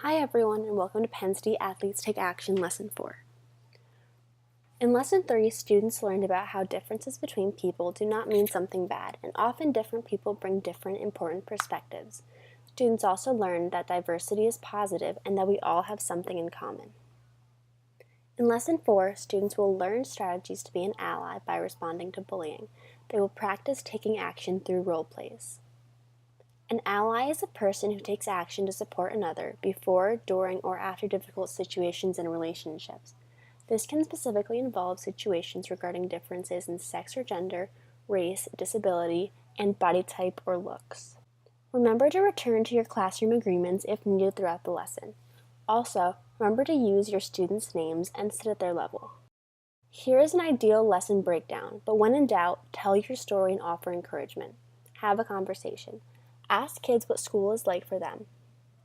Hi everyone and welcome to Penn State Athletes Take Action Lesson 4. In Lesson 3, students learned about how differences between people do not mean something bad, and often different people bring different important perspectives. Students also learned that diversity is positive and that we all have something in common. In Lesson 4, students will learn strategies to be an ally by responding to bullying. They will practice taking action through role plays. An ally is a person who takes action to support another before, during, or after difficult situations in relationships. This can specifically involve situations regarding differences in sex or gender, race, disability, and body type or looks. Remember to return to your classroom agreements if needed throughout the lesson. Also, remember to use your students' names and sit at their level. Here is an ideal lesson breakdown, but when in doubt, tell your story and offer encouragement. Have a conversation. Ask kids what school is like for them.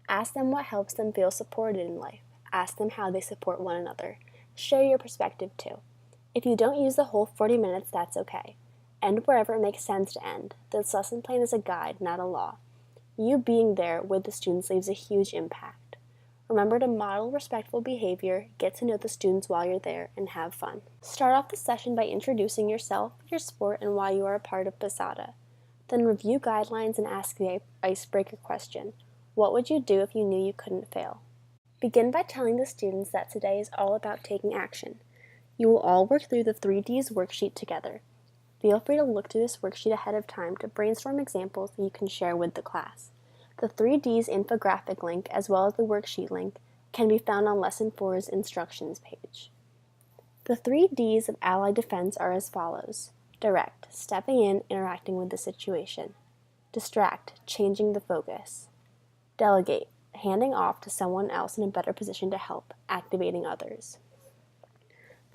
Ask them what helps them feel supported in life. Ask them how they support one another. Share your perspective too. If you don't use the whole 40 minutes, that's okay. End wherever it makes sense to end. This lesson plan is a guide, not a law. You being there with the students leaves a huge impact. Remember to model respectful behavior, get to know the students while you're there, and have fun. Start off the session by introducing yourself, your sport, and why you are a part of PSATA. Then review guidelines and ask the icebreaker question. What would you do if you knew you couldn't fail? Begin by telling the students that today is all about taking action. You will all work through the 3Ds worksheet together. Feel free to look through this worksheet ahead of time to brainstorm examples that you can share with the class. The 3Ds infographic link, as well as the worksheet link, can be found on Lesson 4's instructions page. The 3Ds of Allied Defense are as follows. Direct, stepping in, interacting with the situation. Distract, changing the focus. Delegate, handing off to someone else in a better position to help, activating others.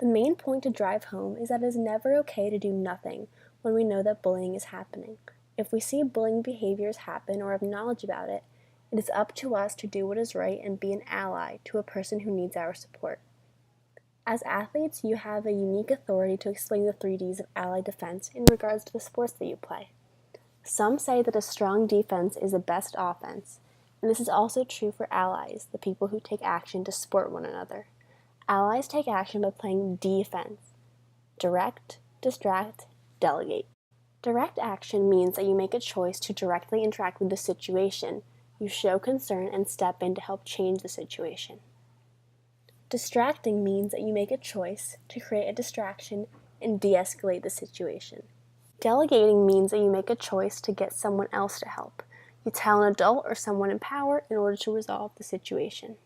The main point to drive home is that it is never okay to do nothing when we know that bullying is happening. If we see bullying behaviors happen or have knowledge about it, it is up to us to do what is right and be an ally to a person who needs our support. As athletes, you have a unique authority to explain the 3Ds of Allied Defense in regards to the sports that you play. Some say that a strong defense is the best offense, and this is also true for allies, the people who take action to support one another. Allies take action by playing defense. Direct, distract, delegate. Direct action means that you make a choice to directly interact with the situation. You show concern and step in to help change the situation. Distracting means that you make a choice to create a distraction and de-escalate the situation. Delegating means that you make a choice to get someone else to help. You tell an adult or someone in power in order to resolve the situation.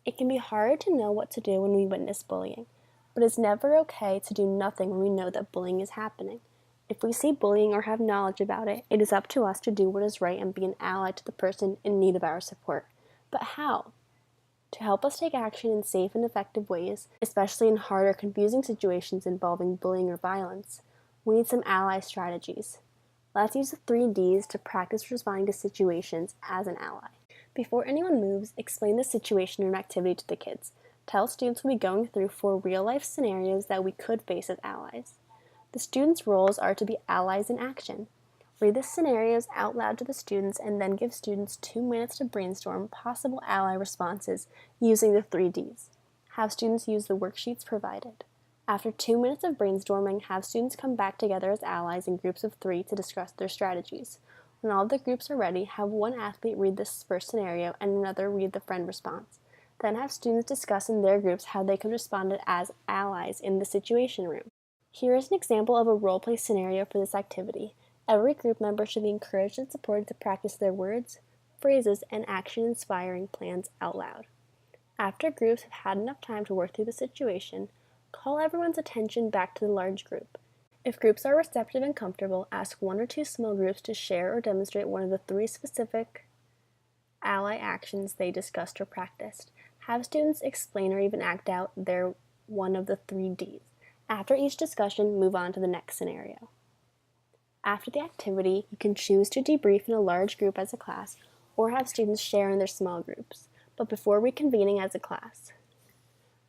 It can be hard to know what to do when we witness bullying, but it's never okay to do nothing when we know that bullying is happening. If we see bullying or have knowledge about it, it is up to us to do what is right and be an ally to the person in need of our support. But how? To help us take action in safe and effective ways, especially in hard or confusing situations involving bullying or violence, we need some ally strategies. Let's use the 3Ds to practice responding to situations as an ally. Before anyone moves, explain the situation or activity to the kids. Tell students we'll be going through 4 real-life scenarios that we could face as allies. The students' roles are to be allies in action. Read the scenarios out loud to the students and then give students 2 minutes to brainstorm possible ally responses using the 3Ds. Have students use the worksheets provided. After 2 minutes of brainstorming, have students come back together as allies in groups of 3 to discuss their strategies. When all the groups are ready, have one athlete read this first scenario and another read the friend response. Then have students discuss in their groups how they could respond as allies in the situation room. Here is an example of a role-play scenario for this activity. Every group member should be encouraged and supported to practice their words, phrases, and action-inspiring plans out loud. After groups have had enough time to work through the situation, call everyone's attention back to the large group. If groups are receptive and comfortable, ask 1 or 2 small groups to share or demonstrate one of the 3 specific ally actions they discussed or practiced. Have students explain or even act out their one of the 3Ds. After each discussion, move on to the next scenario. After the activity, you can choose to debrief in a large group as a class or have students share in their small groups, but before reconvening as a class.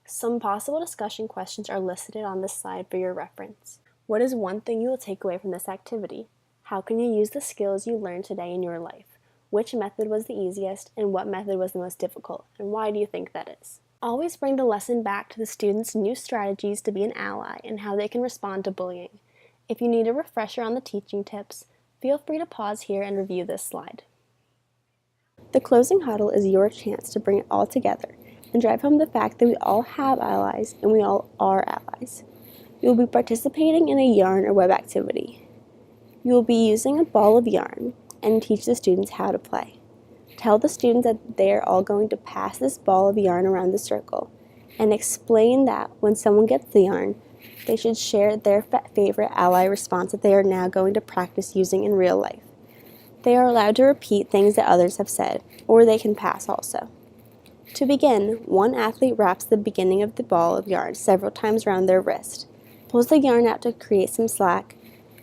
Some possible discussion questions are listed on this slide for your reference. What is one thing you will take away from this activity? How can you use the skills you learned today in your life? which method was the easiest and what method was the most difficult, and why do you think that is? Always bring the lesson back to the students' new strategies to be an ally and how they can respond to bullying. If you need a refresher on the teaching tips, feel free to pause here and review this slide. The closing huddle is your chance to bring it all together and drive home the fact that we all have allies and we all are allies. You will be participating in a yarn or web activity. You will be using a ball of yarn and teach the students how to play. Tell the students that they are all going to pass this ball of yarn around the circle and explain that when someone gets the yarn, they should share their favorite ally response that they are now going to practice using in real life. They are allowed to repeat things that others have said, or they can pass also. To begin, one athlete wraps the beginning of the ball of yarn several times around their wrist, pulls the yarn out to create some slack,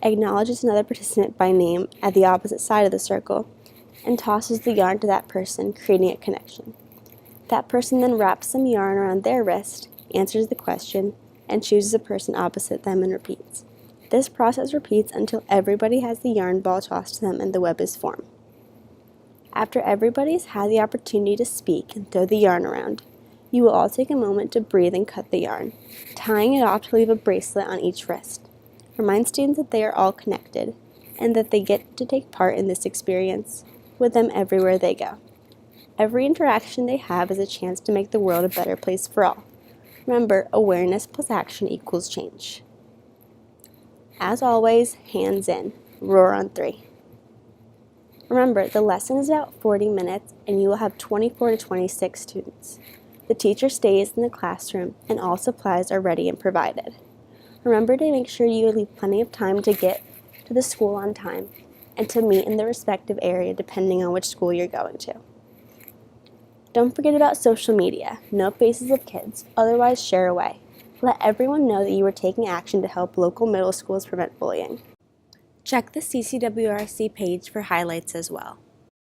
acknowledges another participant by name at the opposite side of the circle, and tosses the yarn to that person, creating a connection. That person then wraps some yarn around their wrist, answers the question, and chooses a person opposite them and repeats. This process repeats until everybody has the yarn ball tossed to them and the web is formed. After everybody's had the opportunity to speak and throw the yarn around, you will all take a moment to breathe and cut the yarn, tying it off to leave a bracelet on each wrist. Remind students that they are all connected and that they get to take part in this experience with them everywhere they go. Every interaction they have is a chance to make the world a better place for all. Remember, awareness plus action equals change. As always, hands in. Roar on 3. Remember, the lesson is about 40 minutes and you will have 24 to 26 students. The teacher stays in the classroom and all supplies are ready and provided. Remember to make sure you leave plenty of time to get to the school on time and to meet in the respective area depending on which school you're going to. Don't forget about social media. No faces of kids, otherwise share away. Let everyone know that you are taking action to help local middle schools prevent bullying. Check the CCWRC page for highlights as well.